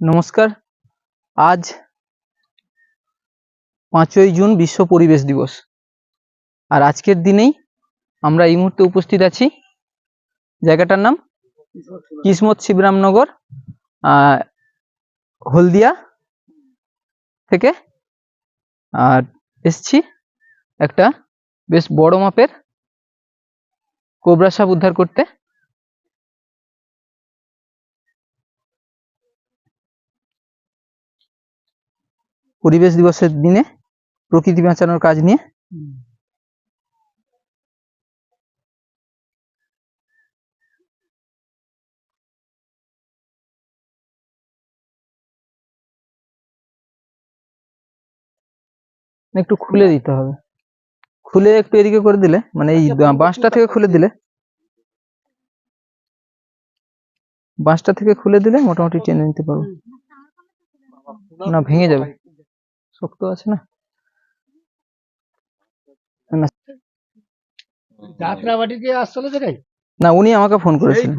নমস্কার। আজ 5ই জুন বিশ্ব পরিবেশ দিবস। আর আজকের দিনেই আমরা এই মুহূর্তে উপস্থিত আছি জায়গাটার নাম কিসমত শিবরামনগর, হলদিয়া থেকে। আর এসছি একটা বেশ বড় মাপের কোবরা সাপ উদ্ধার করতে। পরিবেশ দিবসের দিনে প্রকৃতি বাঁচানোর কাজ নিয়ে। একটু খুলে দিতে হবে, খুলে একটু এদিকে করে দিলে, মানে এই বাঁশটা থেকে খুলে দিলে, মোটামুটি টেনে নিতে পারবো না, ভেঙে যাবে, শক্ত আছে না। না, উনি আমাকে ফোন করেছেন,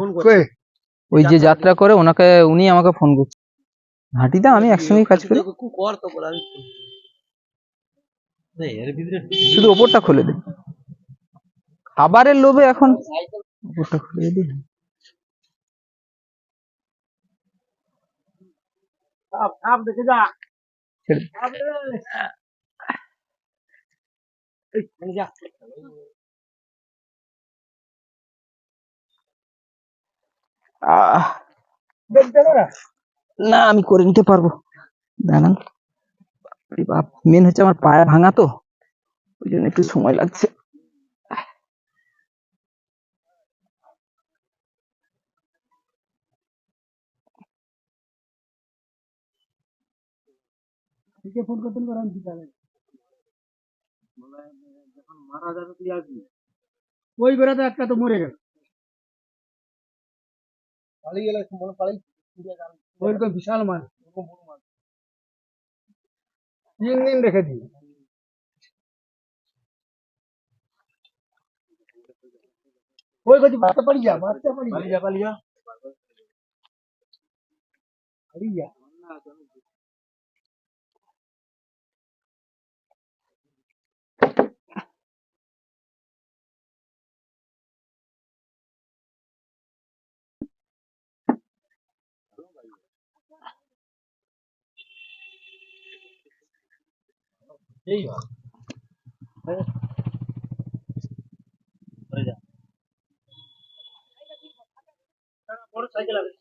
ওই যে যাত্রা করে ওনাকে, উনি আমাকে ফোন করছে। হাঁটিতে আমি একসঙ্গে কাজ করি, শুধু ওপরটা খুলে দিই, খাবারের লোভে এখন ওপরটা খুলে দিই। না, আমি করে নিতে পারবো, দাঁড়ান। মেন হচ্ছে আমার পায়ে ভাঙা, তো ওই জন্য একটু সময় লাগছে। ফোন করতেন যখন মারা যাবে তুই আসবি, ওই বেড়াতে একটা তো মরে গেল, পালিয়ে গেল, ওইরকম বিশাল মাছ, 3 দিন রেখে দিই। ওই গেছি মারতে পারি যা, এই বড় সাইকেল আছে,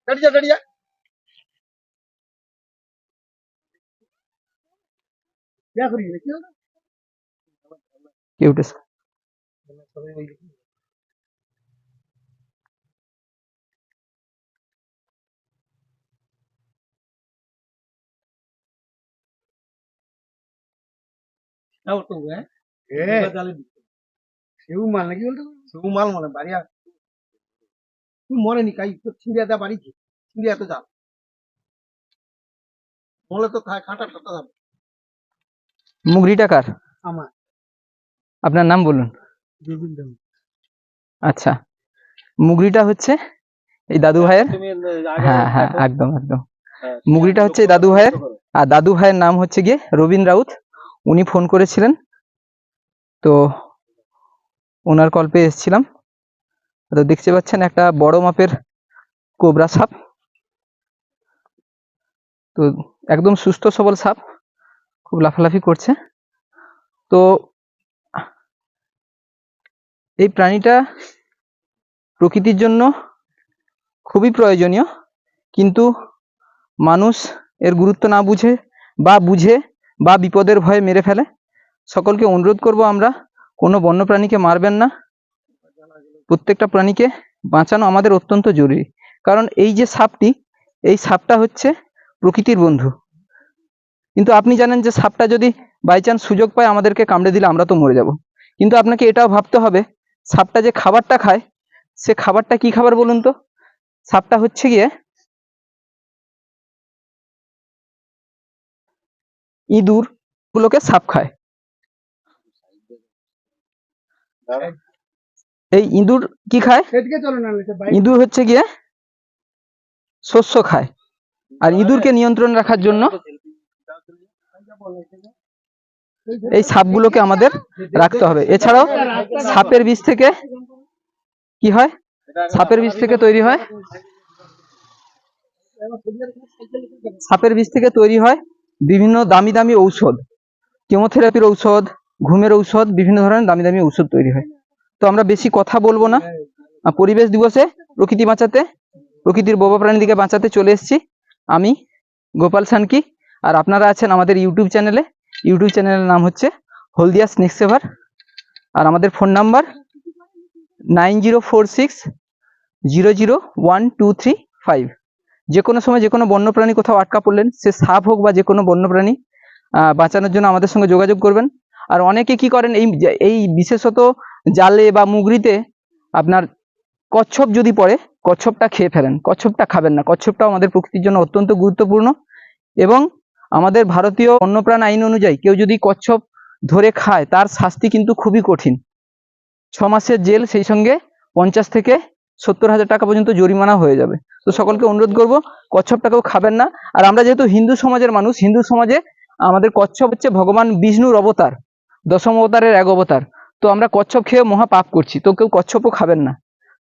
গাড়ি যা কে উঠেছে? সেউ মাল নাকি বলতো, সেউ মাল মানে বাড়ি মরেনি, কাই তো ছিঁড়িয়াতে বাড়ি ছিঁড়িয়াতে যাও বলে তো খাটা খাটা যাবে। মুগরিটা কার? আমার। আপনার নাম বলুন। আচ্ছা, মুগরিটা হচ্ছে এই দাদু ভাইয়ের। হ্যাঁ হ্যাঁ, একদম একদম। মুগরিটা হচ্ছে দাদু ভাইয়ের, আর দাদু ভাইয়ের নাম হচ্ছে গিয়ে রবীন রাউত। উনি ফোন করেছিলেন, তো ওনার কল পেয়ে এসেছিলাম। তো দেখতে পাচ্ছেন একটা বড় মাপের কোবরা সাপ, তো একদম সুস্থ সবল সাপ, খুব লাফালাফি করছে। তো এই প্রাণীটা প্রকৃতির জন্য খুবই প্রয়োজনীয়, কিন্তু মানুষ এর গুরুত্ব না বুঝে বা বিপদের ভয়ে মেরে ফেলে। সকলকে অনুরোধ করব, আমরা কোনো বন্যপ্রাণীকে মারবেন না, প্রত্যেকটা প্রাণীকে বাঁচানো আমাদের অত্যন্ত জরুরি। কারণ এই যে সাপটি, এই সাপটা হচ্ছে প্রকৃতির বন্ধু। কিন্তু আপনি জানেন যে সাপটা যদি বাই চান্স সুযোগ পায় আমাদেরকে কামড়ে দিলে আমরা তো মরে যাব। কিন্তু আপনাকে এটাও ভাবতে হবে, সাপটা যে খাবারটা খায়, সে খাবারটা কি খাবার বলুন তো? সাপটা হচ্ছে গিয়ে ইঁদুর গুলোকে সাপ খায়। এই ইঁদুর কি খায়? ইঁদুর হচ্ছে গিয়ে শস্য খায়। আর ইঁদুরকে নিয়ন্ত্রণ রাখার জন্য এই সাপগুলোকে আমাদের রাখতে হবে। এছাড়াও সাপের বিষ থেকে কি হয়, সাপের বিষ থেকে তৈরি হয়, সাপের বিষ থেকে তৈরি হয় বিভিন্ন দামি দামি ঔষধ, কেমোথেরাপির ঔষধ, ঘুমের ঔষধ, বিভিন্ন ধরনের দামি দামি ঔষধ তৈরি হয়। তো আমরা বেশি কথা বলবো না। পরিবেশ দিবসে প্রকৃতি বাঁচাতে, প্রকৃতির বোবা প্রাণীদিকে বাঁচাতে চলে এসেছি আমি, গোপাল সানকি। আর আপনারা আছেন আমাদের ইউটিউব চ্যানেলে। ইউটিউব চ্যানেলের নাম হচ্ছে হলদিয়া স্নেক সেভার। আর আমাদের ফোন নাম্বার 9046001235। যে কোনো সময় যে কোনো বন্যপ্রাণী কোথাও আটকা পড়লেন, সে সাপ হোক বা যে কোনো বন্যপ্রাণী, বাঁচানোর জন্য আমাদের সঙ্গে যোগাযোগ করবেন। আর অনেকে কি করেন, এই বিশেষত জালে বা মুগরিতে আপনার কচ্ছপ যদি পড়ে, কচ্ছপটা খেয়ে ফেলেন। কচ্ছপটা খাবেন না, কচ্ছপটাও আমাদের প্রকৃতির জন্য অত্যন্ত গুরুত্বপূর্ণ। এবং আমাদের ভারতীয় বন্যপ্রাণ আইন অনুযায়ী কেউ যদি কচ্ছপ ধরে খায়, তার শাস্তি কিন্তু খুবই কঠিন, 6 মাসের জেল, সেই সঙ্গে 50 থেকে 70,000 টাকা পর্যন্ত জরিমানা হয়ে যাবে। তো সকলকে অনুরোধ করব, কচ্ছপটাকেও খাবেন না। আর আমরা যেহেতু হিন্দু সমাজের মানুষ, হিন্দু সমাজে আমাদের কচ্ছপ হচ্ছে ভগবান বিষ্ণুর অবতার, দশম অবতারের এক অবতার। তো আমরা কচ্ছপ খেয়ে মহা পাপ করছি, তো কেউ কচ্ছপও খাবেন না।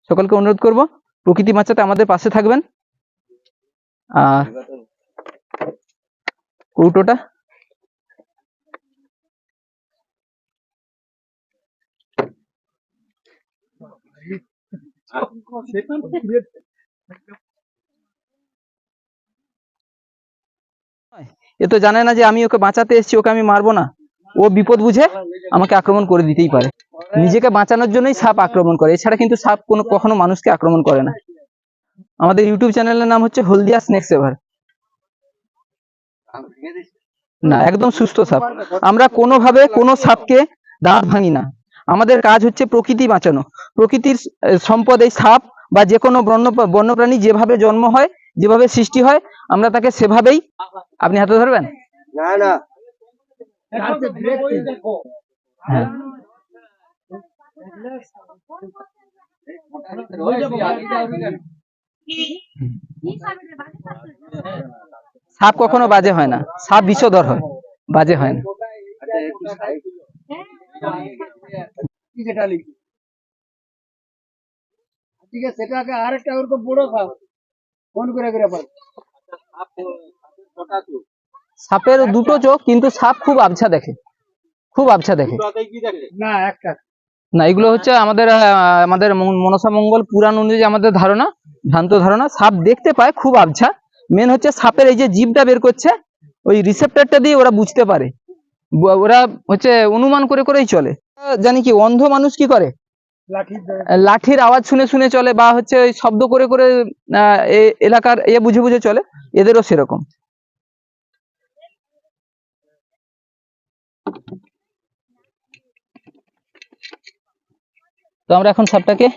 সকলকে অনুরোধ করব, প্রকৃতি বাঁচাতে আমাদের পাশে থাকবেন। আর কৌটোটা এ তো জানে না যে আমি ওকে বাঁচাতে এসেছি, ওকে আমি মারবো না। ও বিপদ বুঝে আমাকে আক্রমণ করে দিতেই পারে। নিজেকে বাঁচানোর জন্যই সাপ আক্রমণ করে, এছাড়া কিন্তু সাপ কখনো মানুষকে আক্রমণ করে না। আমাদের ইউটিউব চ্যানেলের নাম হচ্ছে হলদিয়া স্নেক সেভার। না, একদম সুস্থ সাপ। আমরা কোনোভাবে কোনো সাপকে দাঁত ভাঙি না। আমাদের কাজ হচ্ছে প্রকৃতি বাঁচানো। প্রকৃতির সম্পদ এই সাপ বা যে কোনো বন্যপ্রাণী যেভাবে জন্ম হয়, যেভাবে সৃষ্টি হয়, আমরা তাকে সেভাবেই। আপনি হাতে ধরবেন না না। হ্যাঁ, সাপ কখনো বাজে হয় না, সাপ বিষধর হয়, বাজে হয় না। ঠিক আছে, সেটাকে আরেকটা ওরকম বড় খাও, ফোন করে সাপের দুটো চোখ, কিন্তু সাপ খুব আবছা দেখে, খুব আবছা দেখে। না, একটা না, এগুলো হচ্ছে আমাদের আমাদের মনসা মঙ্গল পুরাণ অনুযায়ী আমাদের ধারণা, ভ্রান্ত ধারণা। সাপ দেখতে পায় খুব আবছা। মেন হচ্ছে সাপের এই যে জিভটা বের করছে, ওই রিসেপ্টরটা দিয়ে ওরা বুঝতে পারে। ওরা হচ্ছে অনুমান করে করেই চলে। জানি কি অন্ধ মানুষ কি করে, লাঠির আওয়াজ শুনে শুনে চলে, বা হচ্ছে ওই শব্দ করে করে এলাকার বুঝে বুঝে চলে। এদেরও সেরকম। তো আমরা এখন সাপটাকে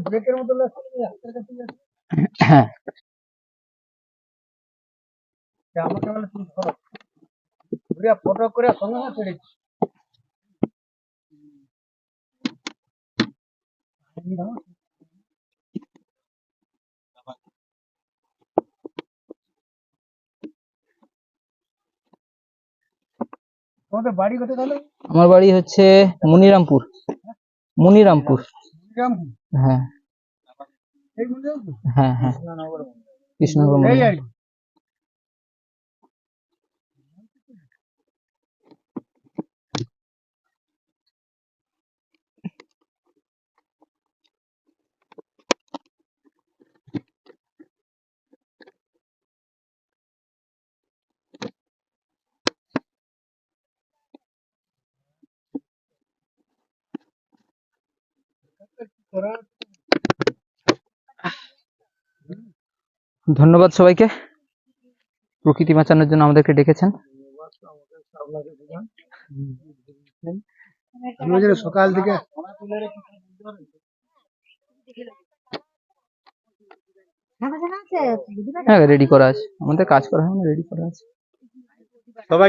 ব্রেকের মতো হ্যাঁ, আমাকে বলে তুমি ফটো করে সঙ্গে না পেরেছি। তোমাদের বাড়ি কোথায় তাহলে? আমার বাড়ি হচ্ছে মনিরামপুর। মনিরামপুর, হ্যাঁ হ্যাঁ হ্যাঁ, কৃষ্ণনগর। ধন্যবাদ সবাইকে, প্রকৃতি বাঁচানোর জন্য আমাদেরকে ডেকেছেন। সকাল থেকে হ্যাঁ রেডি করা আছে, আমাদের কাজ করা হয় না, রেডি করা আছে। সবাই